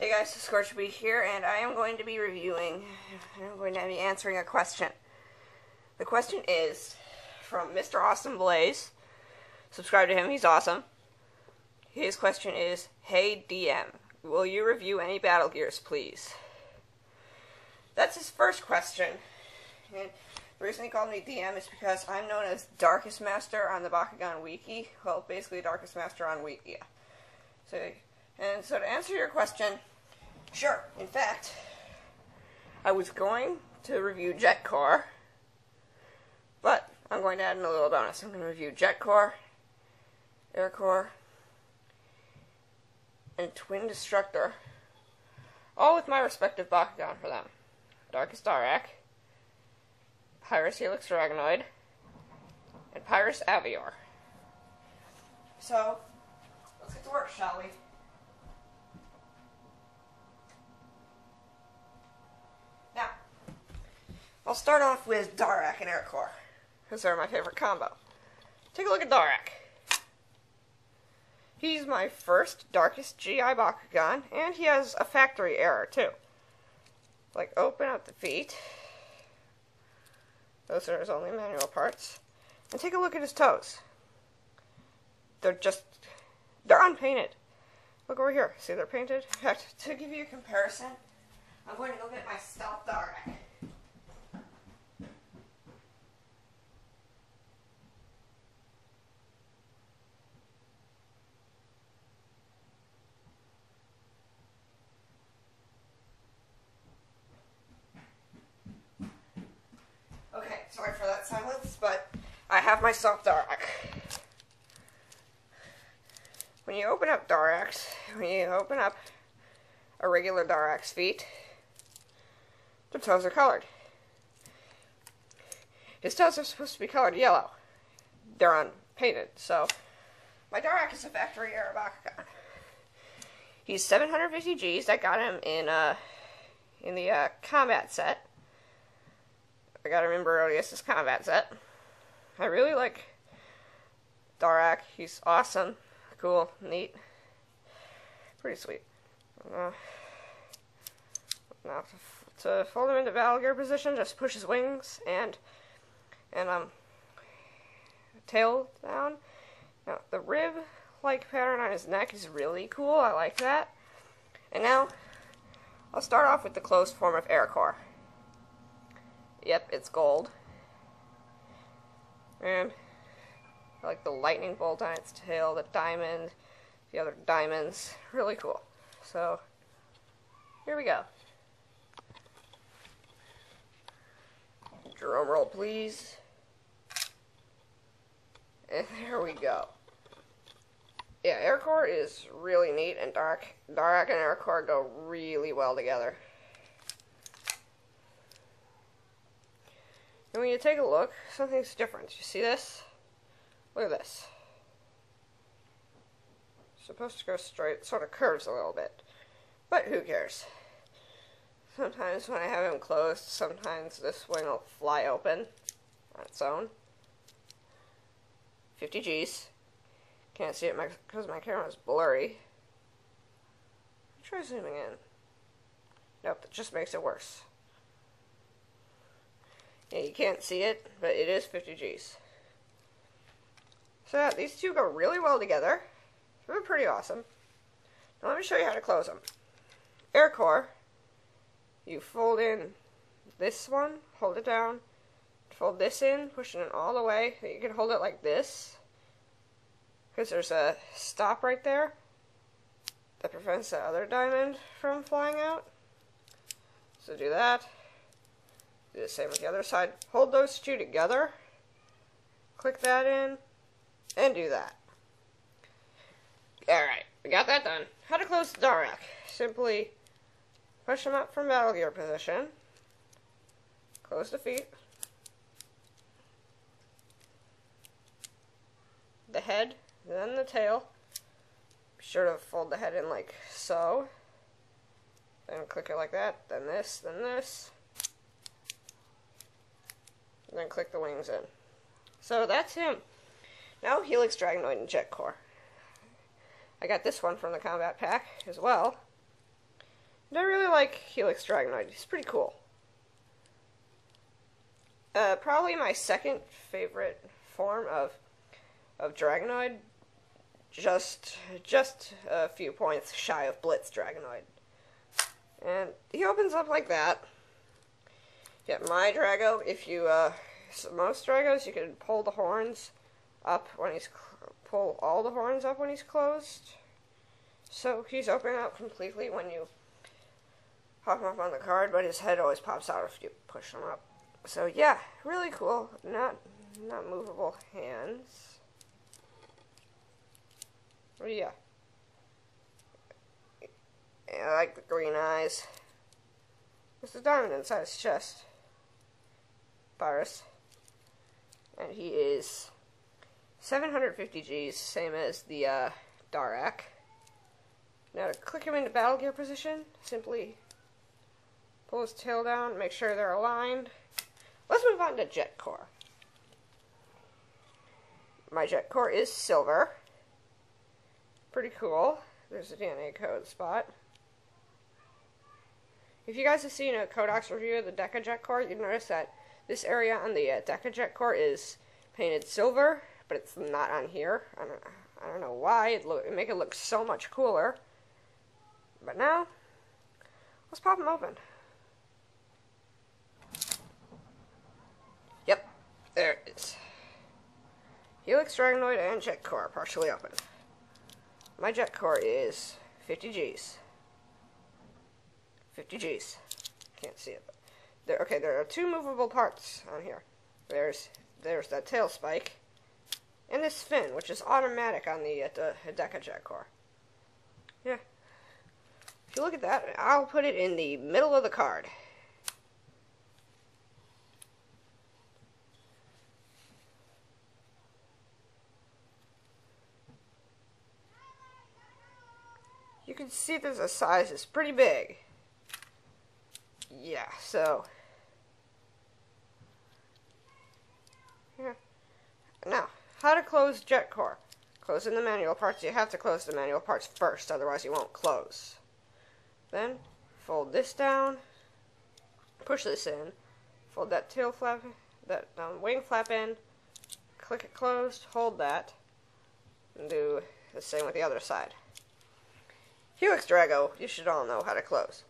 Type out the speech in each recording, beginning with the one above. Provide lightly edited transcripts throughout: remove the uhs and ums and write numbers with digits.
Hey guys, Scorchby here, and I am going to be answering a question. The question is from MrAwesomeBlaise's. Subscribe to him, he's awesome. His question is, hey DM, will you review any Battle Gears, please? That's his first question. And the reason he called me DM is because I'm known as Darkest Master on the Bakugan Wiki. Well, basically Darkest Master on Wiki. So to answer your question, sure. In fact, I was going to review Jet Core, but I'm going to add in a little bonus. I'm going to review Jet Core, Air Core, and Twin Destructor, all with my respective Bakugan for them. Darkest Darak, Pyrus Helix Dragonoid, and Pyrus Avior. So, let's get to work, shall we? Now, I'll start off with Darak and Air Core, because they're my favorite combo. Take a look at Darak. He's my first Darkest GI Bakugan, and he has a factory error, too. Like, open up the feet. Those are his only manual parts. And take a look at his toes. They're unpainted. Look over here. See, they're painted? In fact, to give you a comparison, I'm going to go get my Stealth Darak. Okay, sorry for that silence, but I have my Stealth Darak. When you open up a regular Darak's feet, the toes are colored. His toes are supposed to be colored yellow. They're unpainted, so my Darak is a factory error Bakugan. He's 750 Gs. I got him in the combat set. I got him in MrAwesomeBlaise's combat set. I really like Darak. He's awesome, cool, neat, pretty sweet. Now to fold him into Battle Gear position, just push his wings and tail down. Now the rib-like pattern on his neck is really cool. I like that. And now I'll start off with the closed form of Air Core. Yep, it's gold. And I like the lightning bolt on its tail, the diamond, the other diamonds. Really cool. So, here we go. Drum roll, please. And there we go. Yeah, Air Core is really neat, and Darak and Air Core go really well together. And when you take a look, something's different. You see this? Look at this. It's supposed to go straight, sort of curves a little bit. But who cares? Sometimes when I have him closed, sometimes this wing will fly open on its own. 50 Gs. Can't see it because my camera's blurry. Try zooming in. Nope, that just makes it worse. Yeah, you can't see it, but it is 50 Gs. So yeah, these two go really well together. They're pretty awesome. Now let me show you how to close them. Air Core, you fold in this one, hold it down, fold this in, pushing it all the way. You can hold it like this, because there's a stop right there that prevents the other diamond from flying out. So do that. Do the same with the other side. Hold those two together. Click that in. And do that. Alright, we got that done. How to close the Darak. Simply push him up from Battle Gear position. Close the feet. The head, then the tail. Be sure to fold the head in like so. Then click it like that. Then this, then this. And then click the wings in. So that's him. Now Helix Dragonoid and Jet Core. I got this one from the combat pack as well. And I really like Helix Dragonoid. He's pretty cool. Probably my second favorite form of Dragonoid. Just a few points shy of Blitz Dragonoid. And he opens up like that. Get my Drago. If you, so most Dragos, you can pull the horns up when he's, pull all the horns up when he's closed. So he's opening up completely when you pop him up on the card, but his head always pops out if you push him up. So yeah, really cool. Not movable hands. Oh yeah. I like the green eyes. There's a diamond inside his chest. Virus. And he is 750 Gs, same as the Darak. Now to click him into battle gear position, simply pull his tail down, make sure they're aligned. Let's move on to Jet Core. My Jet Core is silver. Pretty cool. There's a DNA code spot. If you guys have seen a Codex review of the Deca Jet Core, you'll notice that this area on the Deca Jet Core is painted silver, but it's not on here. I don't know why. It'd make it look so much cooler. But now, let's pop them open. Yep, there it is. Helix Dragonoid and Jet Core partially open. My Jet Core is 50 Gs. 50 Gs. Can't see it. But there are two movable parts on here. There's that tail spike, and this fin, which is automatic on the Deca Jet Core. Yeah. If you look at that, I'll put it in the middle of the card. You can see that the size is pretty big. Yeah, so yeah. Now, how to close Jet Core. Closing the manual parts, you have to close the manual parts first, otherwise you won't close. Then, fold this down, push this in, fold that tail flap, that wing flap in, click it closed, hold that, and do the same with the other side. Helix Drago, you should all know how to close.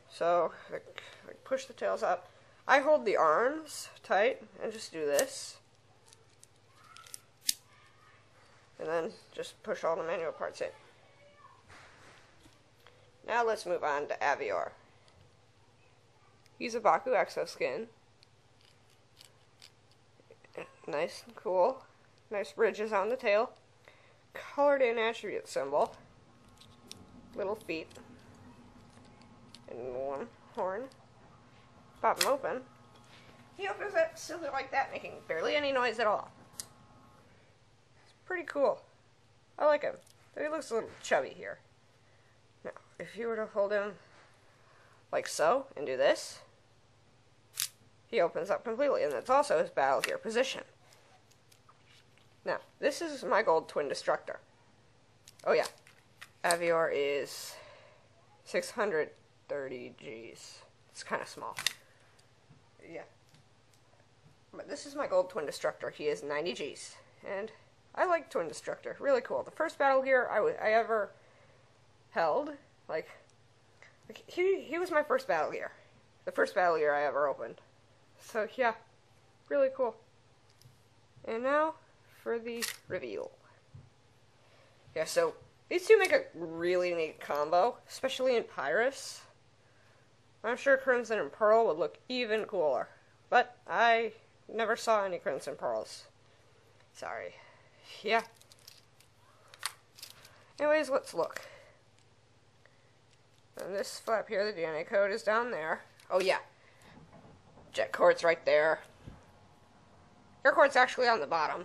So, push the tails up. I hold the arms tight and just do this. And then just push all the manual parts in. Now let's move on to Avior. He's a Baku Exoskin. Nice and cool. Nice ridges on the tail. Colored in attribute symbol. Little feet. And one horn. Pop him open. He opens it silly like that, making barely any noise at all. It's pretty cool. I like him. He looks a little chubby here. Now, if you were to hold him like so and do this, he opens up completely, and that's also his battle gear position. Now, this is my gold twin destructor. Oh yeah, Avior is 630 Gs. It's kind of small. Yeah. But this is my gold twin destructor. He is 90 Gs. And I like twin destructor. Really cool. The first battle gear I ever held, like he was my first battle gear. The first battle gear I ever opened. So yeah, really cool. And now for the reveal. Yeah, so these two make a really neat combo, especially in Pyrus. I'm sure Crimson and Pearl would look even cooler, but I never saw any Crimson Pearls. Sorry. Yeah. Anyways, let's look. And this flap here, the DNA code is down there. Oh yeah. Jet Core's right there. Air Core's actually on the bottom.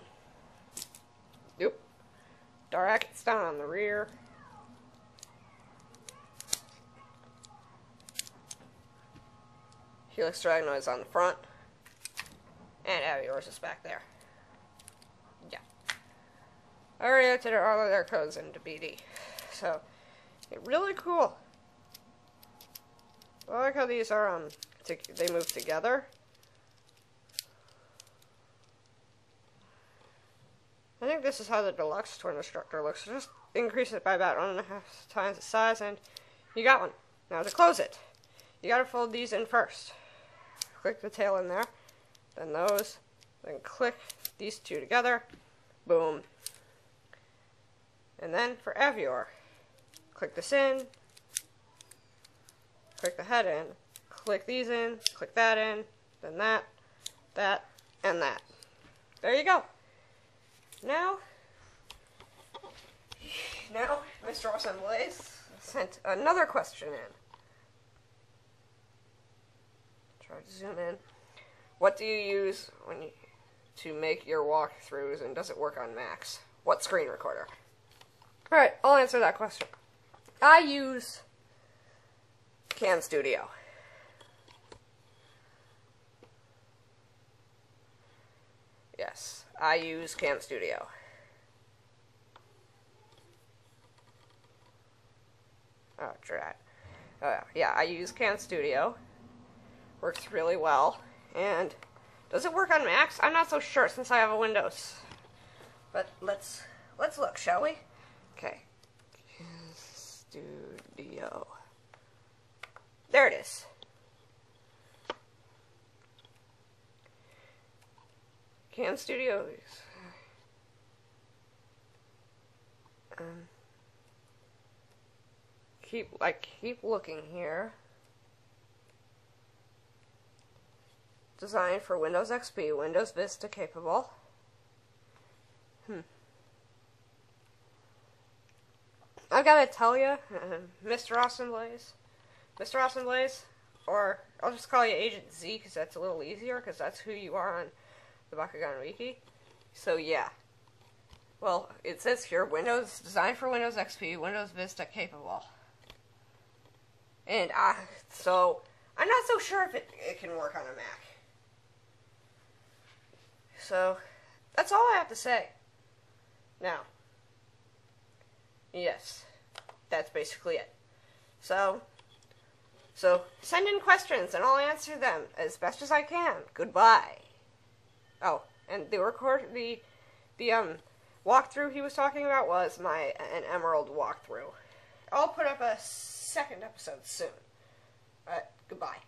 Nope. Darak, it's down on the rear. Helix Dragonoid is on the front. And Avior's is back there. Yeah. I already entered all of their codes into BD. So, really cool. I like how these are, they move together. I think this is how the deluxe Torn Destructor looks. So just increase it by about 1.5 times the size, and you got one. Now to close it, you gotta fold these in first. Click the tail in there, then those, then click these two together, boom. And then for Avior, click this in, click the head in, click these in, click that in, then that, and that. There you go. Now, MrAwesomeBlaise's sent another question in. Try to zoom in. What do you use to make your walkthroughs, and does it work on Macs? What screen recorder? Alright, I'll answer that question. I use Cam Studio. Yes, I use Cam Studio. Oh, drat. Yeah, I use Cam Studio. Works really well. And does it work on Macs? I'm not so sure since I have a Windows. But let's look, shall we? Okay. Cam Studio. There it is. Cam Studio. Keep looking here. Designed for Windows XP, Windows Vista capable. I've got to tell you, MrAwesomeBlaise, or I'll just call you Agent Z because that's a little easier because that's who you are on the Bakugan Wiki. So yeah. Well, it says here, Windows, designed for Windows XP, Windows Vista capable. And so I'm not so sure if it can work on a Mac. So that's all I have to say. Now, yes, that's basically it. So send in questions and I'll answer them as best as I can. Goodbye. Oh, and the walkthrough he was talking about was an Emerald walkthrough. I'll put up a second episode soon. Goodbye.